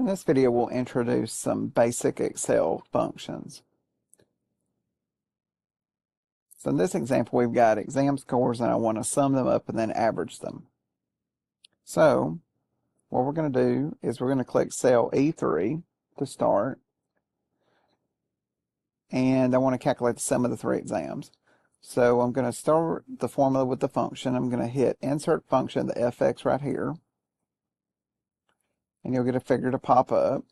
In this video, we'll introduce some basic Excel functions. So in this example, we've got exam scores, and I want to sum them up and then average them. So what we're going to do is we're going to click cell E3 to start, and I want to calculate the sum of the three exams. So I'm going to start the formula with the function. I'm going to hit insert function, the fx right here, and you'll get a figure to pop up.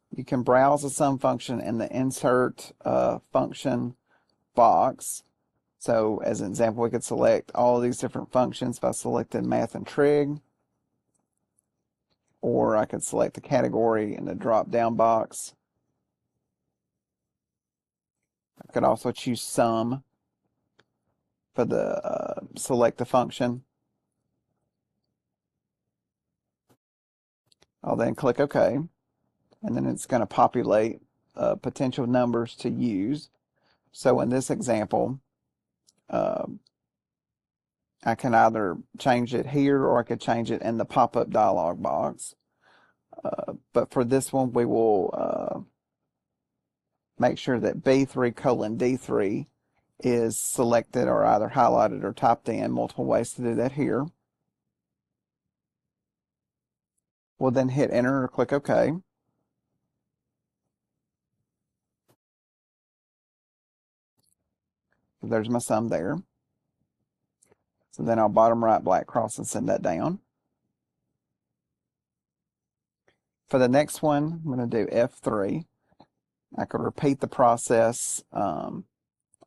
You can browse the sum function in the insert function box. So as an example, we could select all of these different functions by selecting math and trig, or I could select the category in the drop down box. I could also choose sum for the select the function. I'll then click OK, and then it's going to populate potential numbers to use. So in this example, I can either change it here or I could change it in the pop-up dialog box. But for this one, we will make sure that B3:D3 is selected or either highlighted or typed in. Multiple ways to do that here. We'll then hit enter or click OK. So there's my sum there. So then I'll bottom right black cross and send that down. For the next one, I'm going to do F3. I could repeat the process,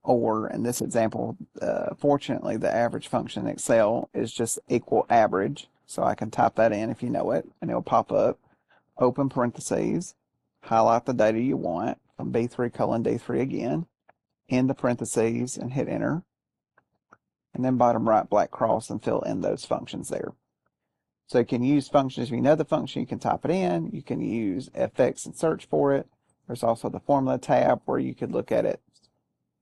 or in this example, fortunately, the average function in Excel is just equal average. So I can type that in if you know it, and it'll pop up. Open parentheses, highlight the data you want from B3:D3 again, end the parentheses, and hit enter. And then bottom right black cross and fill in those functions there. So you can use functions. If you know the function, you can type it in. You can use FX and search for it. There's also the formula tab where you could look at it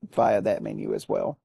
via that menu as well.